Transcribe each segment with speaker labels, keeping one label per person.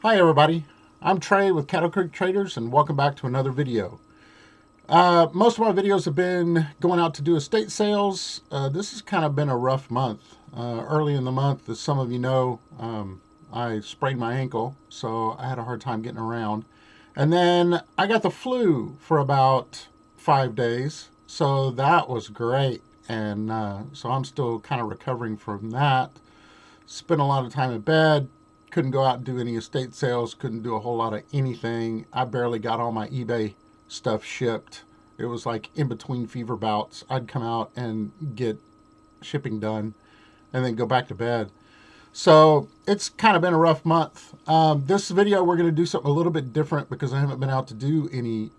Speaker 1: Hi everybody, I'm Trey with Cattle Creek Traders and welcome back to another video. Most of my videos have been going out to do estate sales. This has kind of been a rough month. Early in the month, as some of you know, I sprained my ankle, so I had a hard time getting around. And then I got the flu for about 5 days, so that was great. And so I'm still kind of recovering from that. Spent a lot of time in bed, couldn't go out and do any estate sales, couldn't do a whole lot of anything. I barely got all my eBay stuff shipped. It was like in between fever bouts, I'd come out and get shipping done and then go back to bed. So it's kind of been a rough month. This video, we're going to do something a little bit different because I haven't been out to do any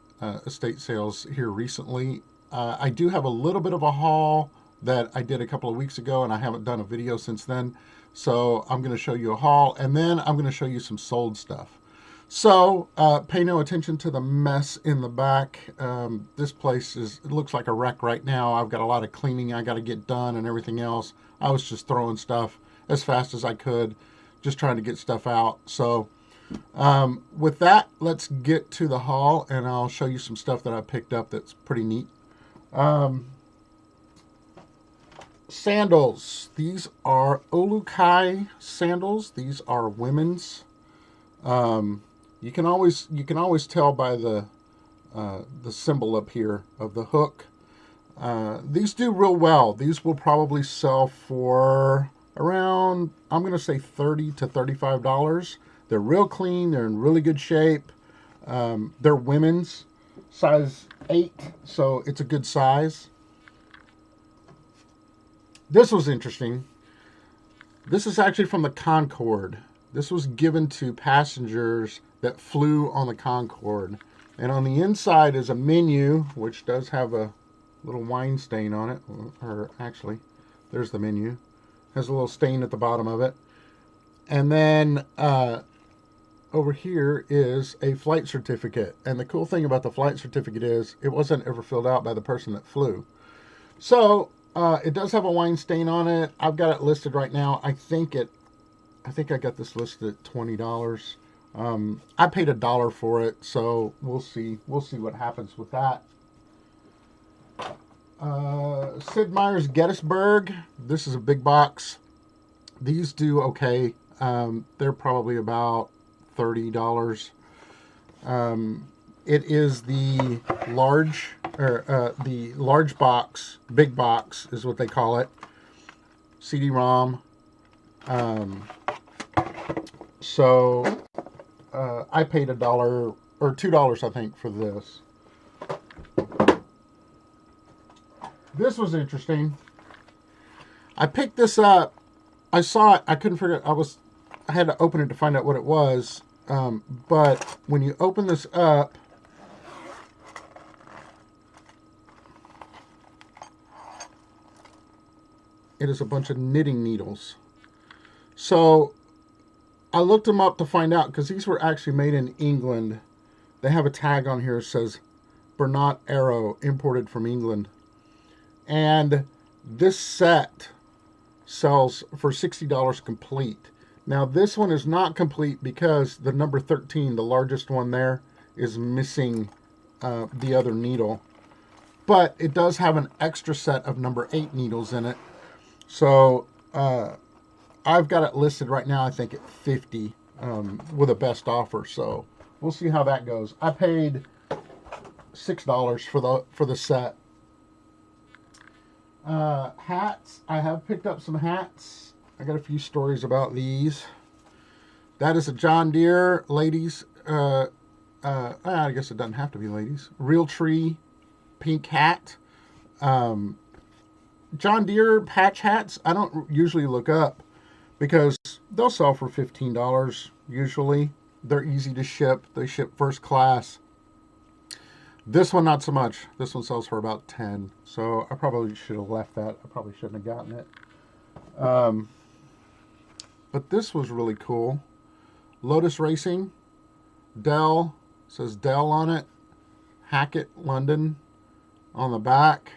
Speaker 1: estate sales here recently. I do have a little bit of a haul that I did a couple of weeks ago, and I haven't done a video since then. So I'm going to show you a haul, and then I'm going to show you some sold stuff. So pay no attention to the mess in the back. This place it looks like a wreck right now. I've got a lot of cleaning I got to get done and everything else. I was just throwing stuff as fast as I could, just trying to get stuff out. So with that, let's get to the haul, and I'll show you some stuff that I picked up that's pretty neat. Sandals. These are Olukai sandals. These are women's. You can always tell by the symbol up here of the hook. These do real well. These will probably sell for around, I'm going to say $30 to $35. They're real clean. They're in really good shape. They're women's, size 8, so it's a good size. This was interesting. This is actually from the Concorde. This was given to passengers that flew on the Concorde. And on the inside is a menu, which does have a little wine stain on it. Or actually, there's the menu. Has a little stain at the bottom of it. And then over here is a flight certificate. And the cool thing about the flight certificate is it wasn't ever filled out by the person that flew. So it does have a wine stain on it. I've got it listed right now. I think I got this listed at $20. I paid $1 for it, so we'll see. We'll see what happens with that. Sid Meier's Gettysburg. This is a big box. These do okay. They're probably about $30. It is the large box, big box is what they call it. CD-ROM. So I paid $1 or $2, I think, for this. This was interesting. I picked this up. I saw it. I couldn't figure it. I had to open it to find out what it was. But when you open this up, it is a bunch of knitting needles. So I looked them up to find out because these were actually made in England. They have a tag on here that says Bernat Arrow, imported from England. And this set sells for $60 complete. Now this one is not complete because the number 13, the largest one there, is missing the other needle. But it does have an extra set of number 8 needles in it. So I've got it listed right now, I think, at $50 with a best offer. So we'll see how that goes. I paid $6 for the set. Hats. I have picked up some hats. I got a few stories about these. That is a John Deere ladies. I guess it doesn't have to be ladies. Realtree pink hat. John Deere patch hats, I don't usually look up because they'll sell for $15 usually. They're easy to ship. They ship first class. This one, not so much. This one sells for about $10. So I probably should have left that. I probably shouldn't have gotten it. But this was really cool. Lotus Racing. Dell. Says Dell on it. Hackett, London on the back.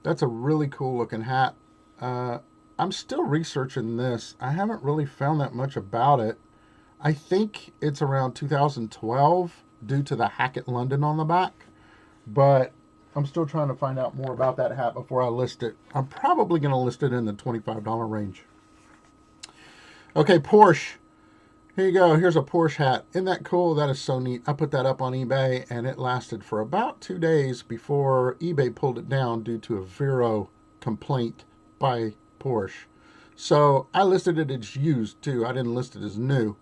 Speaker 1: That's a really cool looking hat. I'm still researching this. I haven't really found that much about it. I think it's around 2012 due to the Hackett London on the back. But I'm still trying to find out more about that hat before I list it. I'm probably going to list it in the $25 range. Okay, Porsche. Here you go. Here's a Porsche hat. Isn't that cool? That is so neat. I put that up on eBay, and it lasted for about 2 days before eBay pulled it down due to a Vero complaint by Porsche. So I listed it as used, too. I didn't list it as new.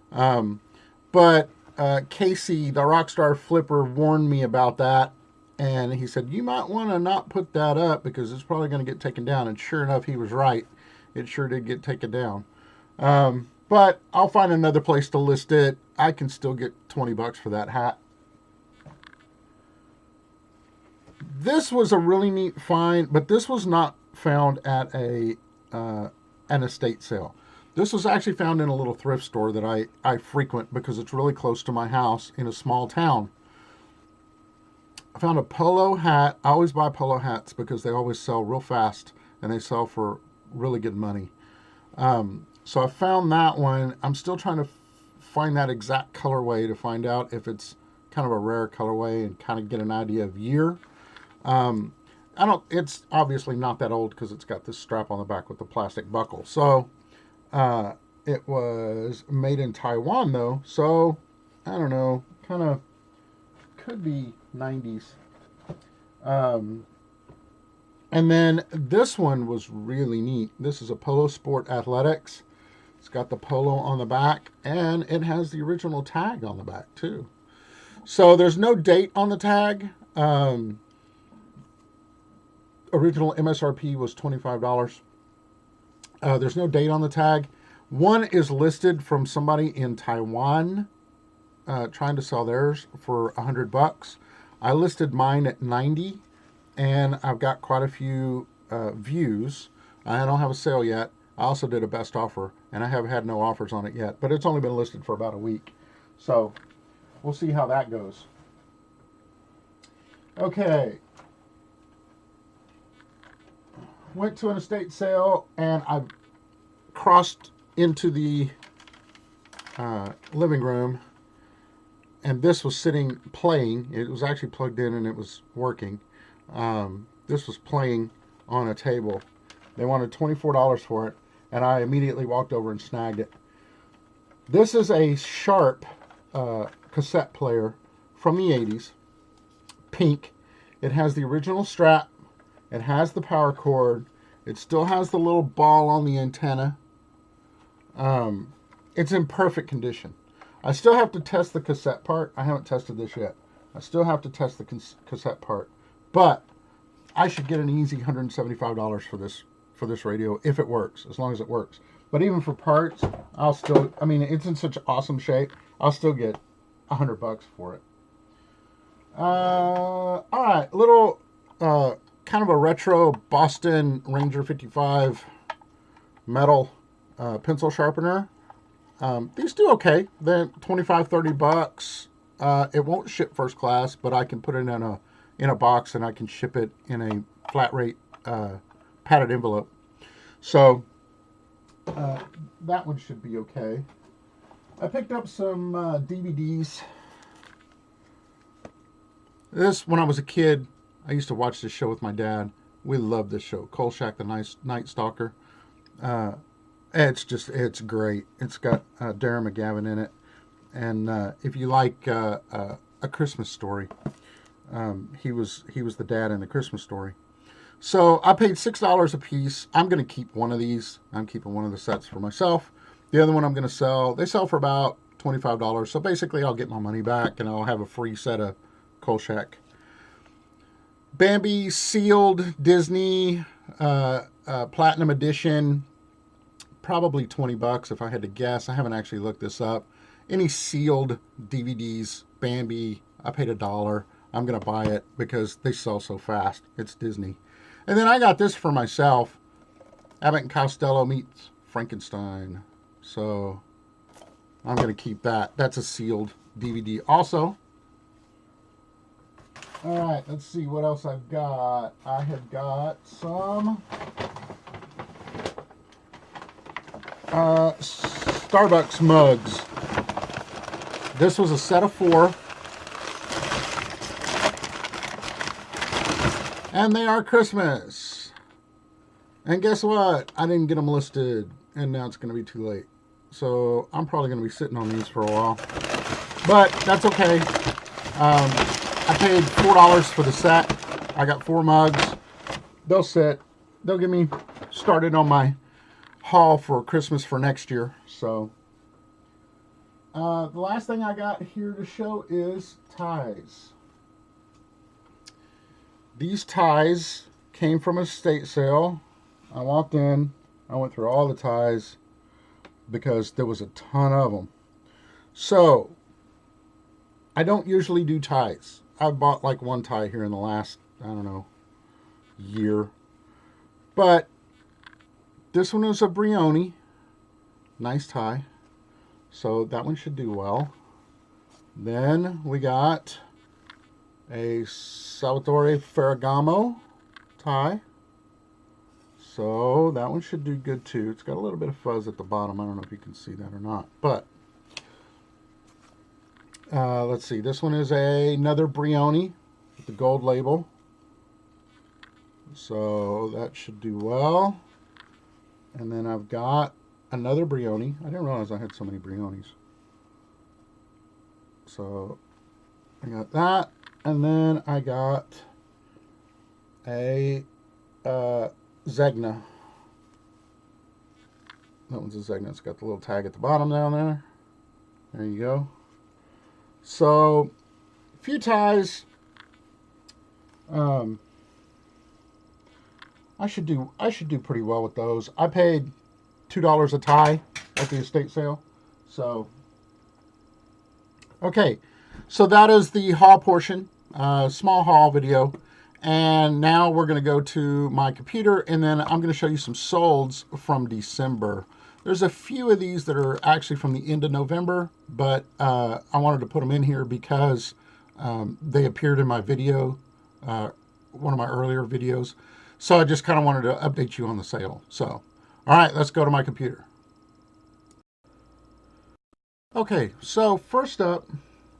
Speaker 1: But Casey, the Rockstar Flipper, warned me about that. And he said, you might want to not put that up because it's probably going to get taken down. And sure enough, he was right. It sure did get taken down. But I'll find another place to list it. I can still get 20 bucks for that hat. This was a really neat find, but this was not found at an estate sale. This was actually found in a little thrift store that I frequent because it's really close to my house in a small town. I found a polo hat. I always buy polo hats because they always sell real fast and they sell for really good money. So I found that one. I'm still trying to find that exact colorway to find out if it's kind of a rare colorway and kind of get an idea of year. It's obviously not that old because it's got this strap on the back with the plastic buckle. So it was made in Taiwan though. So I don't know, kind of could be 90s. And then this one was really neat. This is a Polo Sport Athletics. It's got the polo on the back, and it has the original tag on the back, too. So there's no date on the tag. Original MSRP was $25. There's no date on the tag. One is listed from somebody in Taiwan trying to sell theirs for $100. I listed mine at 90, and I've got quite a few views. I don't have a sale yet. I also did a best offer, and I have had no offers on it yet, but it's only been listed for about a week. So we'll see how that goes. Okay. Went to an estate sale, and I crossed into the living room, and this was sitting playing. It was actually plugged in and it was working. This was playing on a table. They wanted $24 for it, and I immediately walked over and snagged it. This is a Sharp cassette player from the 80s, pink. It has the original strap. It has the power cord. It still has the little ball on the antenna. It's in perfect condition. I still have to test the cassette part. I haven't tested this yet. I still have to test the cassette part. But I should get an easy $175 for this radio if it works, as long as it works. But even for parts, I'll still, I mean, it's in such awesome shape, I'll still get $100 for it. All right, little kind of a retro Boston Ranger 55 metal pencil sharpener. These do okay. They're $25-$30. It won't ship first class, but I can put it in a box and I can ship it in a flat rate padded envelope. So that one should be okay. I picked up some DVDs. When I was a kid, I used to watch this show with my dad. We loved this show, Kolchak the Night Stalker. It's great. It's got Darren McGavin in it. And if you like A Christmas Story, he was the dad in The Christmas Story. So I paid $6 a piece. I'm going to keep one of these. I'm keeping one of the sets for myself. The other one I'm going to sell. They sell for about $25. So basically I'll get my money back and I'll have a free set of Kolchak. Bambi sealed Disney Platinum Edition. Probably $20 if I had to guess. I haven't actually looked this up. Any sealed DVDs, Bambi, I paid $1. I'm going to buy it because they sell so fast. It's Disney. And then I got this for myself. Abbott and Costello meets Frankenstein. So I'm going to keep that. That's a sealed DVD also. All right, let's see what else I've got. I have got some Starbucks mugs. This was a set of 4. And they are Christmas. And guess what? I didn't get them listed, and now it's going to be too late. So I'm probably going to be sitting on these for a while. But that's okay. I paid $4 for the set. I got 4 mugs. They'll sit. They'll get me started on my haul for Christmas for next year. So the last thing I got here to show is ties. These ties came from a estate sale. I walked in. I went through all the ties because there was a ton of them. So I don't usually do ties. I've bought like 1 tie here in the last, I don't know, year. But this one is a Brioni. Nice tie. So that one should do well. Then we got a Salvatore Ferragamo tie. So that one should do good too. It's got a little bit of fuzz at the bottom. I don't know if you can see that or not. But let's see. This one is another Brioni with the gold label. So that should do well. And then I've got another Brioni. I didn't realize I had so many Brionis. So I got that. And then I got a Zegna. That one's a Zegna. It's got the little tag at the bottom down there. There you go. So, a few ties. I should do pretty well with those. I paid $2 a tie at the estate sale. So, okay. So that is the haul portion. Small haul video. And now we're going to go to my computer, and then I'm going to show you some solds from December. There's a few of these that are actually from the end of November, but I wanted to put them in here because they appeared in my video, one of my earlier videos. So I just kind of wanted to update you on the sale. So, all right, let's go to my computer. Okay, so first up,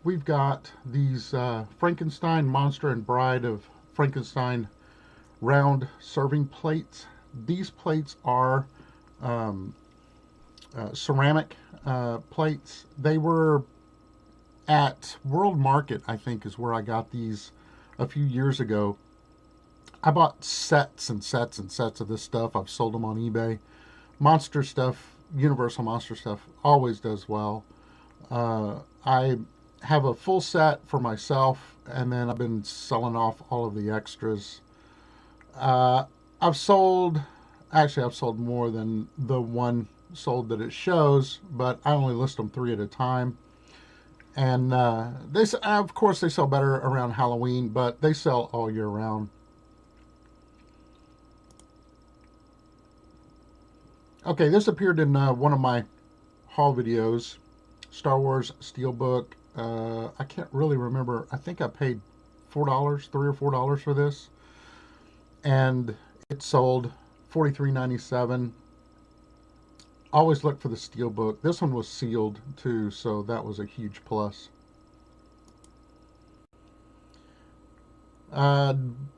Speaker 1: we've got these Frankenstein Monster and Bride of Frankenstein round serving plates. These plates are ceramic plates. They were at World Market, I think, is where I got these a few years ago. I bought sets and sets and sets of this stuff. I've sold them on eBay. Monster stuff, Universal Monster stuff, always does well. I have a full set for myself, and then I've been selling off all of the extras. I've sold more than the one sold that it shows, but I only list them 3 at a time. And of course, they sell better around Halloween, but they sell all year round. Okay, this appeared in one of my haul videos, Star Wars Steelbook. I can't really remember. I think I paid $4, $3 or $4 for this, and it sold $43.97. Always look for the Steelbook. This one was sealed too, so that was a huge plus.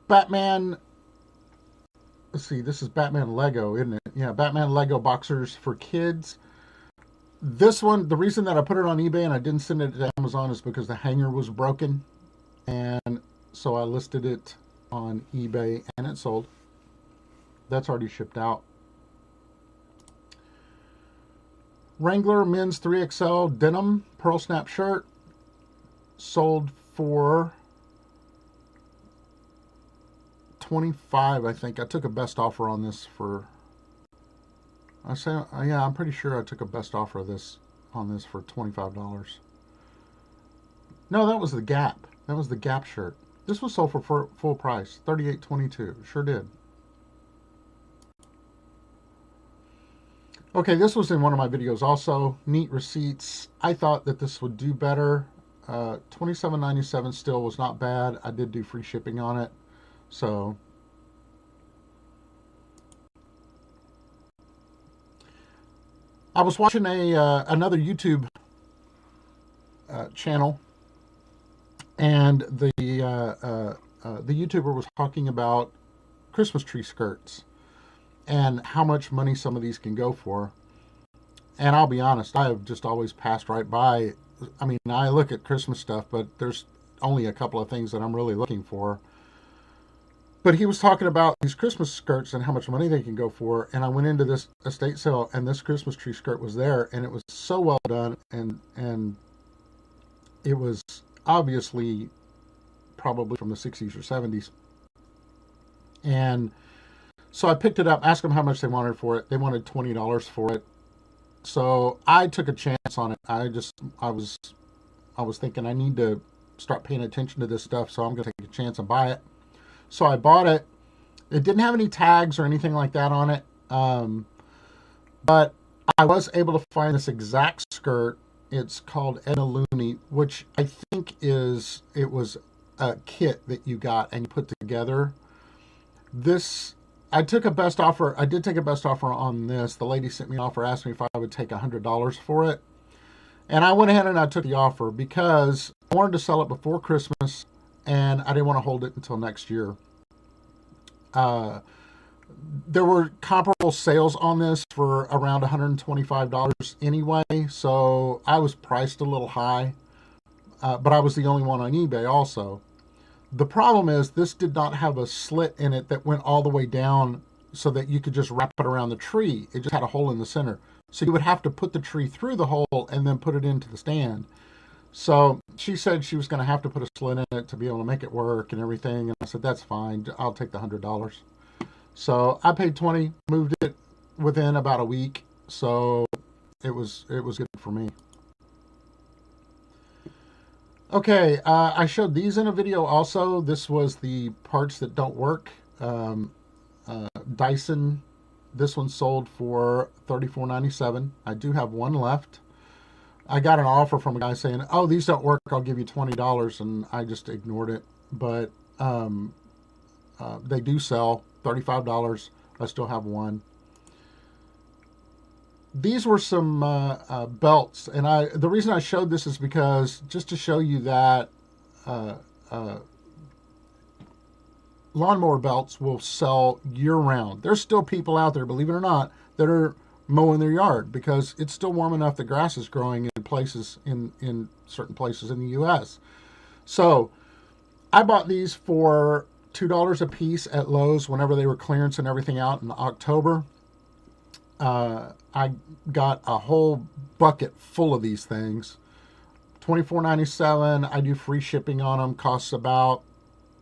Speaker 1: Batman. Let's see, this is Batman Lego, isn't it? Yeah, Batman Lego boxers for kids. This one, the reason that I put it on eBay and I didn't send it to Amazon is because the hanger was broken. And so I listed it on eBay and it sold. That's already shipped out. Wrangler men's 3XL denim pearl snap shirt sold for $25, I think. I took a best offer on this for, yeah, I'm pretty sure I took a best offer of this on this for $25. No, that was the Gap. That was the Gap shirt. This was sold for full price, $38.22. Sure did. Okay, this was in one of my videos also. Neat receipts. I thought that this would do better. $27.97 still was not bad. I did do free shipping on it. So I was watching another YouTube channel, and the YouTuber was talking about Christmas tree skirts and how much money some of these can go for. And I'll be honest, I have just always passed right by. I mean, I look at Christmas stuff, but there's only a couple of things that I'm really looking for. But he was talking about these Christmas skirts and how much money they can go for. And I went into this estate sale, and this Christmas tree skirt was there, and it was so well done, and it was obviously probably from the 60s or 70s. And so I picked it up, asked them how much they wanted for it. They wanted $20 for it. So I took a chance on it. I was thinking I need to start paying attention to this stuff, so I'm going to take a chance and buy it. So I bought it. It didn't have any tags or anything like that on it, but I was able to find this exact skirt. It's called Edna Looney, which I think it was a kit that you got and you put together. This, I took a best offer. I did take a best offer on this. The lady sent me an offer, asked me if I would take $100 for it. And I went ahead and I took the offer because I wanted to sell it before Christmas and I didn't want to hold it until next year. There were comparable sales on this for around $125 anyway, so I was priced a little high, but I was the only one on eBay also. The problem is this did not have a slit in it that went all the way down so that you could just wrap it around the tree. It just had a hole in the center. So you would have to put the tree through the hole and then put it into the stand. So she said she was going to have to put a slit in it to be able to make it work and everything. And I said, that's fine. I'll take the $100. So I paid $20, moved it within about a week. So it was good for me. Okay, I showed these in a video also. This was the parts that don't work. Dyson, this one sold for $34.97. I do have one left. I got an offer from a guy saying, oh, these don't work, I'll give you $20, and I just ignored it. But they do sell, $35. I still have one. These were some belts, and the reason I showed this is because just to show you that lawnmower belts will sell year-round. There's still people out there, believe it or not, that are mowing their yard because it's still warm enough the grass is growing in places in certain places in the U.S. So I bought these for $2 a piece at Lowe's whenever they were clearance and everything out in October. I got a whole bucket full of these things. $24.97. I do free shipping on them. Costs about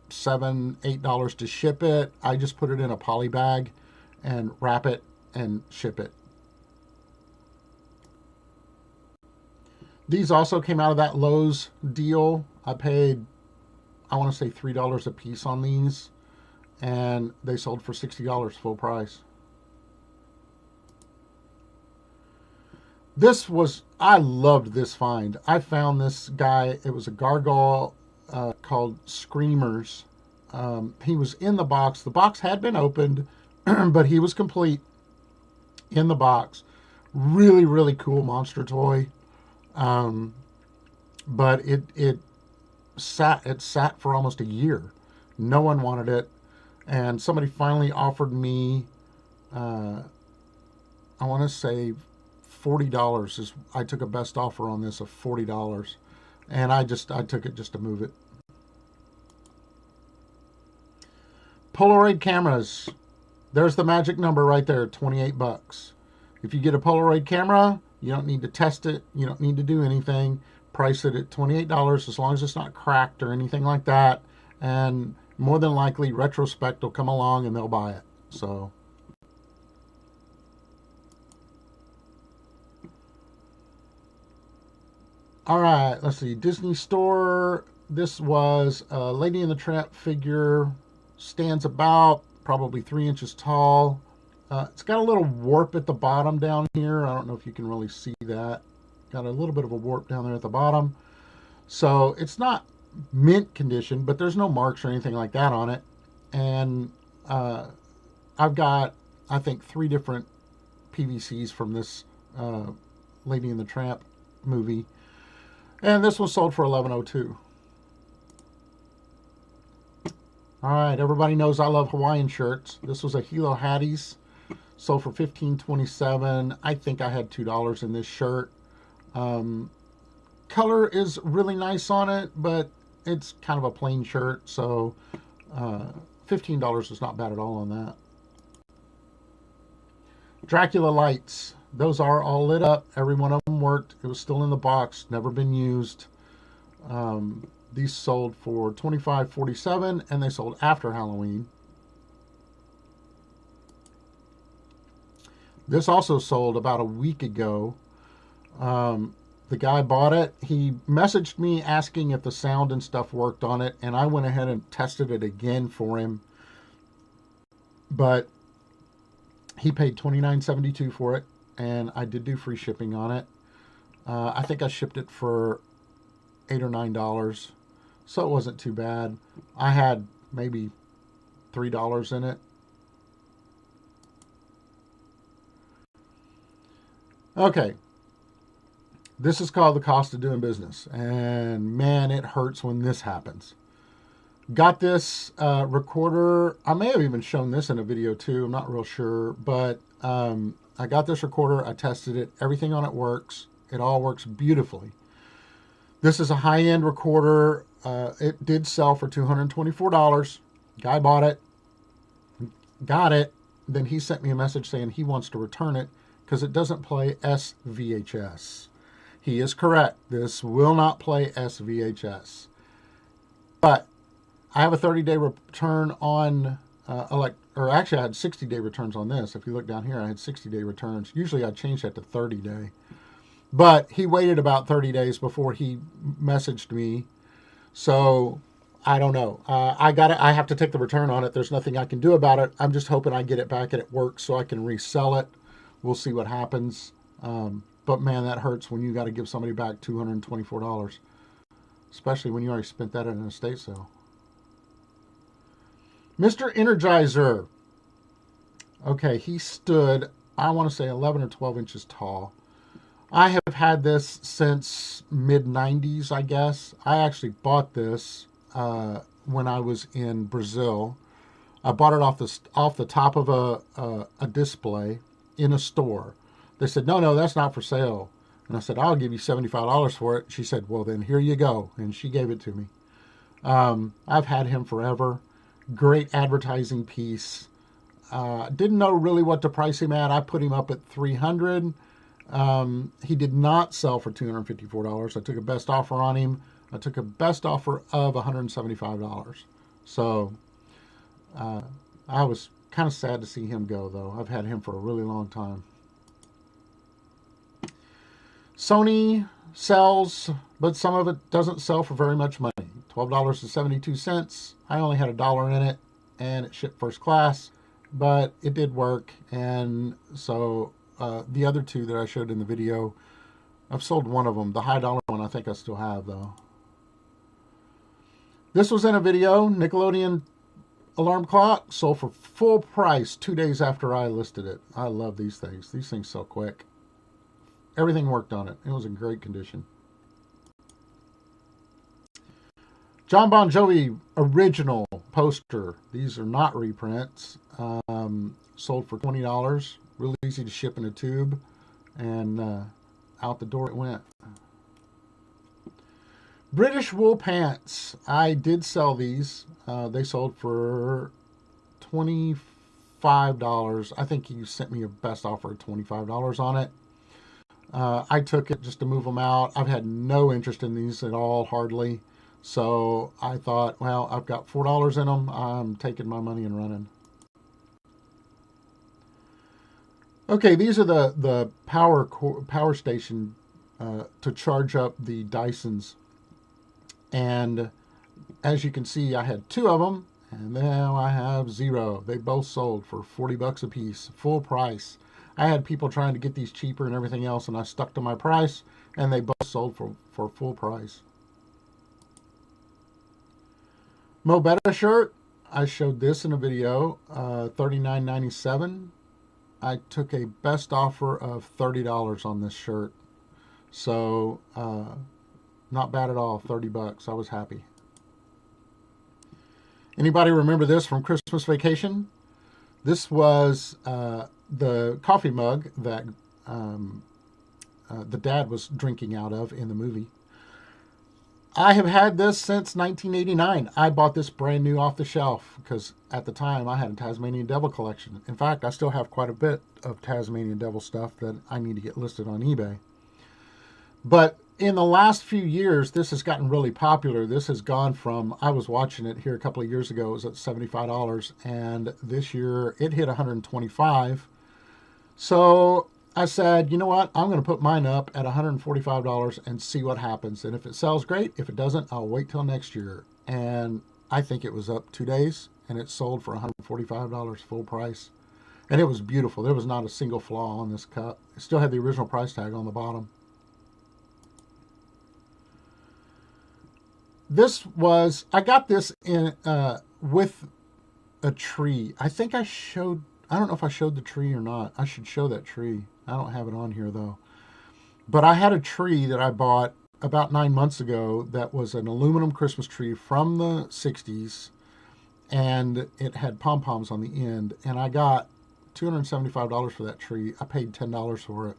Speaker 1: $7, $8 to ship it. I just put it in a poly bag and wrap it and ship it. These also came out of that Lowe's deal. I paid, I want to say $3 a piece on these, and they sold for $60 full price. This was, I loved this find. I found this guy, it was a gargoyle called Screamers. He was in the box. The box had been opened, but he was complete in the box. Really, really cool monster toy. But it sat for almost a year. No one wanted it. And somebody finally offered me, I want to say $40 is, I took a best offer on this of $40. And I took it just to move it. Polaroid cameras. There's the magic number right there, 28 bucks. If you get a Polaroid camera, you don't need to test it. You don't need to do anything. Price it at $28 as long as it's not cracked or anything like that. And more than likely, Retrospect will come along and they'll buy it. So, all right, let's see. Disney Store. This was a Lady and the Tramp figure. Stands about probably 3 inches tall. It's got a little warp at the bottom down here. I don't know if you can really see that. Got a little bit of a warp down there at the bottom. So it's not mint condition, but there's no marks or anything like that on it. And I've got, I think, 3 different PVCs from this Lady and the Tramp movie. And this one sold for $11.02. All right, everybody knows I love Hawaiian shirts. This was a Hilo Hatties, sold for $15.27. I think I had $2 in this shirt. Color is really nice on it, but it's kind of a plain shirt, so $15 is not bad at all on that. Dracula lights. Those are all lit up. Every one of them worked. It was still in the box, never been used. These sold for $25.47, and they sold after Halloween. This also sold about a week ago. The guy bought it. He messaged me asking if the sound and stuff worked on it, and I went ahead and tested it again for him. But he paid $29.72 for it, and I did do free shipping on it. I think I shipped it for $8 or $9, so it wasn't too bad. I had maybe $3 in it. Okay, this is called the cost of doing business, and man, it hurts when this happens. Got this recorder. I may have even shown this in a video too. I'm not real sure, but I got this recorder. I tested it. Everything on it works. It all works beautifully. This is a high-end recorder. It did sell for $224. Guy bought it, got it. Then he sent me a message saying he wants to return it because it doesn't play SVHS. He is correct. This will not play SVHS. But I have a 30-day return on, actually I had 60-day returns on this. If you look down here, I had 60-day returns. Usually I change that to 30-day. But he waited about 30 days before he messaged me. So I don't know. I have to take the return on it. There's nothing I can do about it. I'm just hoping I get it back and it works so I can resell it. We'll see what happens. But man, that hurts when you got to give somebody back $224, especially when you already spent that at an estate sale. Mr. Energizer. Okay, he stood, I want to say 11 or 12 inches tall. I have had this since mid-90s, I guess. I actually bought this when I was in Brazil. I bought it off the top of a display in a store. They said, no, that's not for sale. And I said, I'll give you $75 for it. She said, well, then here you go. And she gave it to me. I've had him forever. Great advertising piece. Didn't know really what to price him at. I put him up at $300. He did not sell for $254. I took a best offer on him. I took a best offer of $175. So I was kind of sad to see him go, though. I've had him for a really long time. Sony sells, but some of it doesn't sell for very much money. $12.72. I only had $1 in it, and it shipped first class, but it did work. And so the other two that I showed in the video, I've sold one of them. The high dollar one I think I still have, though. This was in a video. Nickelodeon alarm clock sold for full price 2 days after I listed it. I love these things. These things sell quick. Everything worked on it. It was in great condition. John Bon Jovi original poster. These are not reprints. Sold for $20. Really easy to ship in a tube. And out the door it went. British wool pants. I did sell these. They sold for $25. I think you sent me a best offer of $25 on it. I took it just to move them out. I've had no interest in these at all, hardly. So I thought, well, I've got $4 in them. I'm taking my money and running. Okay, these are the power station to charge up the Dysons. And as you can see, I had 2 of them, and now I have 0. They both sold for $40 a piece, full price. I had people trying to get these cheaper and everything else, and I stuck to my price, and they both sold for full price. Mo Betta shirt. I showed this in a video, $39.97. I took a best offer of $30 on this shirt. So Not bad at all. 30 bucks. I was happy. Anybody remember this from Christmas Vacation? This was the coffee mug that the dad was drinking out of in the movie. I have had this since 1989. I bought this brand new off the shelf because at the time I had a Tasmanian Devil collection. In fact, I still have quite a bit of Tasmanian Devil stuff that I need to get listed on eBay. But in the last few years, this has gotten really popular. This has gone from, I was watching it here a couple of years ago, it was at $75, and this year it hit $125. So I said, you know what, I'm going to put mine up at $145 and see what happens. And if it sells, great. If it doesn't, I'll wait till next year. And I think it was up 2 days, and it sold for $145 full price. And it was beautiful. There was not a single flaw on this cup. It still had the original price tag on the bottom. This was, I got this in with a tree. I think I showed, I don't know if I showed the tree or not. I should show that tree. I don't have it on here though. But I had a tree that I bought about 9 months ago that was an aluminum Christmas tree from the 60s. And it had pom-poms on the end. And I got $275 for that tree. I paid $10 for it.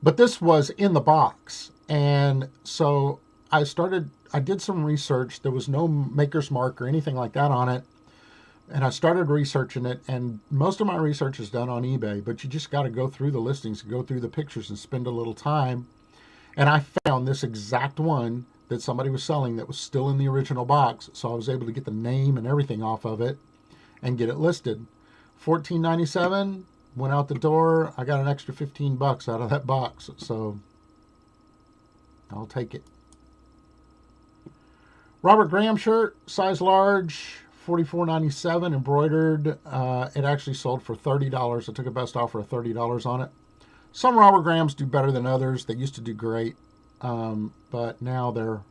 Speaker 1: But this was in the box. And so I did some research. There was no maker's mark or anything like that on it. And I started researching it, and most of my research is done on eBay, but you just got to go through the listings, go through the pictures, and spend a little time. And I found this exact one that somebody was selling that was still in the original box, so I was able to get the name and everything off of it and get it listed. $14.97, went out the door. I got an extra 15 bucks out of that box, so I'll take it. Robert Graham shirt, size large, $44.97, embroidered. It actually sold for $30. I took a best offer of $30 on it. Some Robert Grahams do better than others. They used to do great, but now they're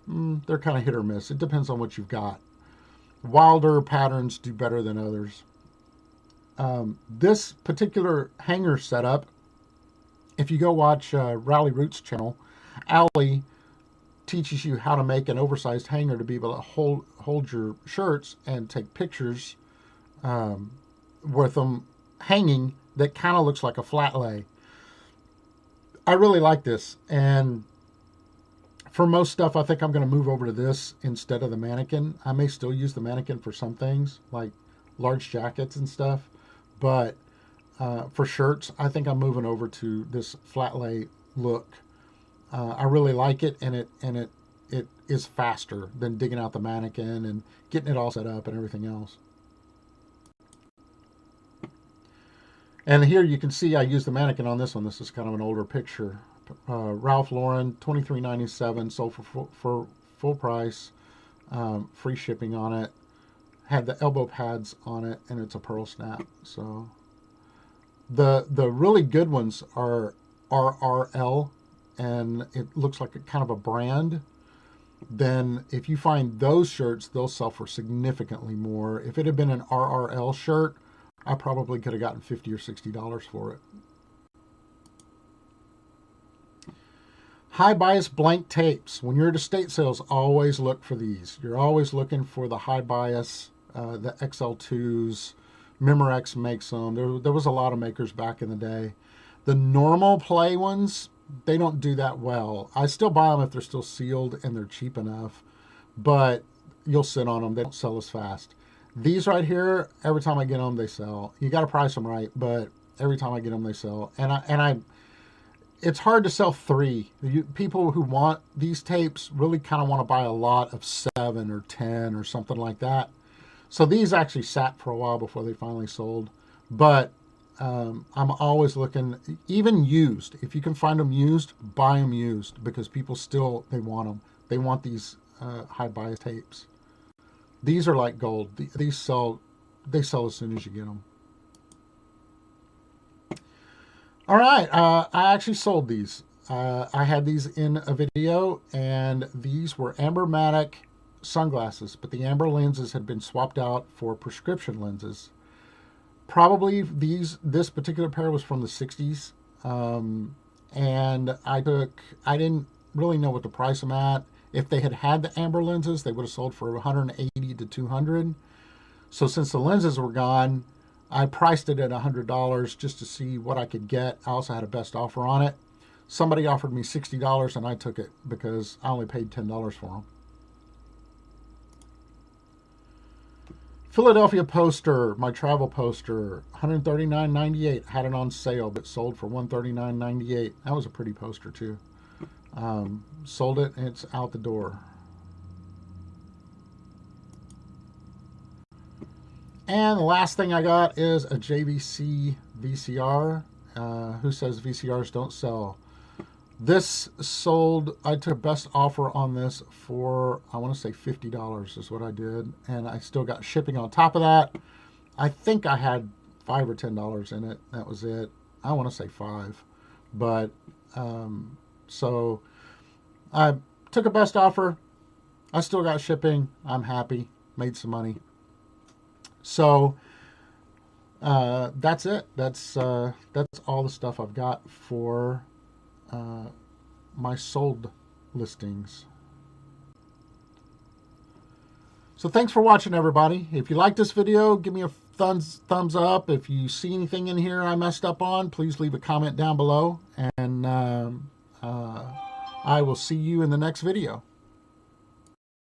Speaker 1: kind of hit or miss. It depends on what you've got. Wilder patterns do better than others. This particular hanger setup, if you go watch Rally Roots channel, Allie teaches you how to make an oversized hanger to be able to hold your shirts and take pictures with them hanging that kind of looks like a flat lay. I really like this, and for most stuff I think I'm going to move over to this instead of the mannequin. I may still use the mannequin for some things like large jackets and stuff, but for shirts I think I'm moving over to this flat lay look. I really like it, and it is faster than digging out the mannequin and getting it all set up and everything else. And here you can see I used the mannequin on this one. This is kind of an older picture. Ralph Lauren, $23.97, sold for full price, free shipping on it. Had the elbow pads on it, and it's a pearl snap. So the really good ones are RRL. And it looks like a kind of a brand. Then if you find those shirts, they'll sell for significantly more. If it had been an RRL shirt, I probably could have gotten $50 or $60 for it. High bias blank tapes. When you're at estate sales, always look for these. You're always looking for the high bias, the XL2s. Memorex makes them. There was a lot of makers back in the day. The normal play ones, they don't do that well. I still buy them if they're still sealed and they're cheap enough, but you'll sit on them. They don't sell as fast. These right here, every time I get them, they sell. You got to price them right, but every time I get them, they sell. And it's hard to sell 3. People who want these tapes really kind of want to buy a lot of 7 or 10 or something like that. So these actually sat for a while before they finally sold, but I'm always looking, even used. If you can find them used, buy them used, because people still, they want them. They want these high bias tapes. These are like gold. These sell, they sell as soon as you get them. All right, I actually sold these. I had these in a video, and these were Ambermatic sunglasses, but the amber lenses had been swapped out for prescription lenses. Probably this particular pair was from the 60s. and I didn't really know what to price them at. If they had had the amber lenses, they would have sold for 180 to 200. So since the lenses were gone, I priced it at $100 just to see what I could get. I also had a best offer on it. Somebody offered me $60 and I took it because I only paid $10 for them. Philadelphia poster, my travel poster, $139.98. Had it on sale, but sold for $139.98. That was a pretty poster too. Sold it and it's out the door. And the last thing I got is a JVC VCR. Who says VCRs don't sell? This sold, I took a best offer on this for, I want to say $50 is what I did. And I still got shipping on top of that. I think I had $5 or $10 in it. That was it. I want to say $5. But, so I took a best offer. I still got shipping. I'm happy. Made some money. So, that's it. That's all the stuff I've got for my sold listings. So thanks for watching, everybody. If you like this video, give me a thumbs up. If you see anything in here I messed up on, please leave a comment down below, and I will see you in the next video.